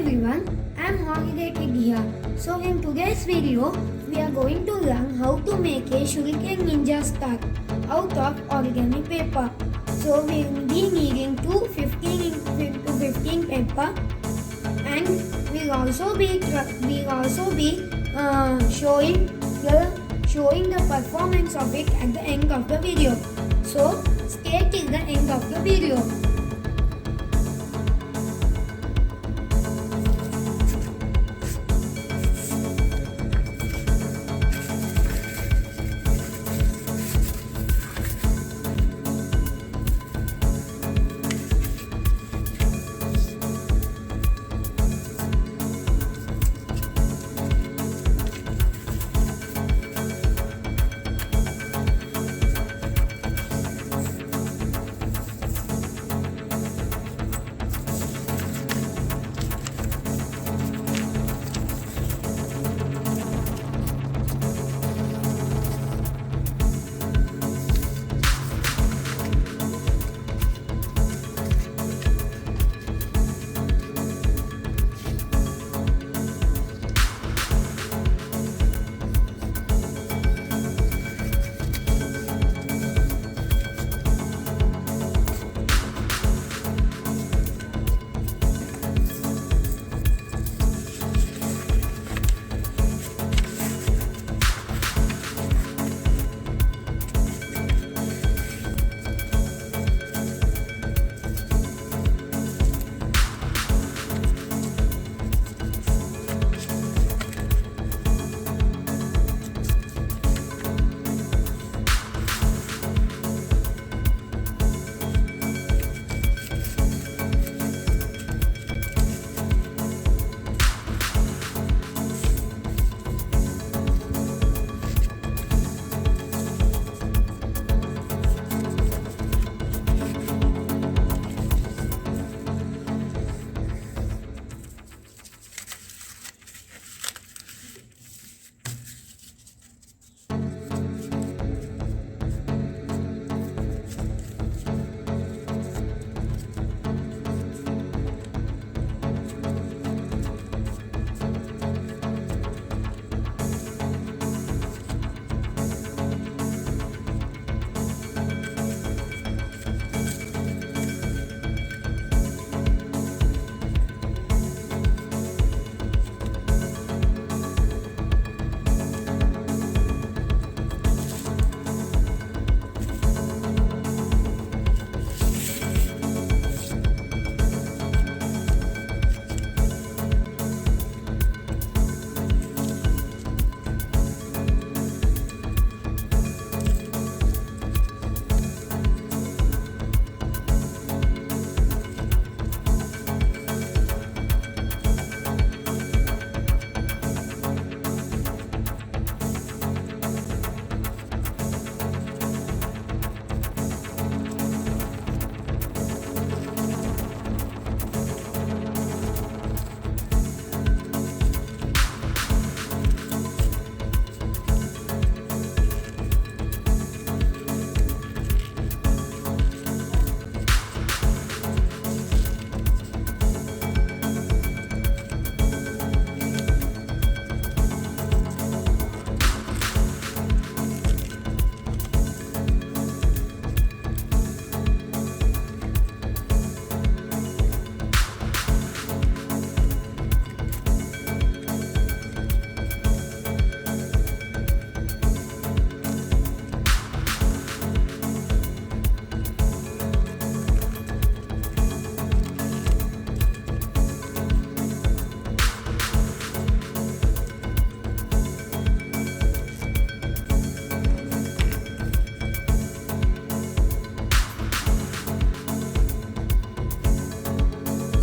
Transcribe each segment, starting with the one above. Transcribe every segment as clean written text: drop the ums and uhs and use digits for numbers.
everyone, I am Shuriken here. So in today's video, we are going to learn how to make a Shuriken ninja star out of origami paper. So we will be needing 15 paper, and we'll also be showing the performance of it at the end of the video. So stay till the end of the video.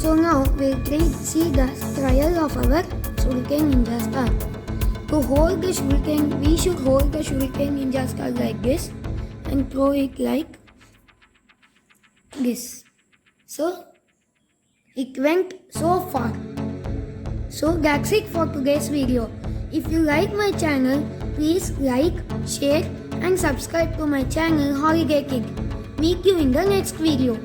So now we'll see the trial of our Shuriken ninja star. To hold the Shuriken, we should hold the Shuriken ninja star like this and throw it like this. So it went so far. So that's it for today's video. If you like my channel, please like, share and subscribe to my channel Holiday Kid. Meet you in the next video.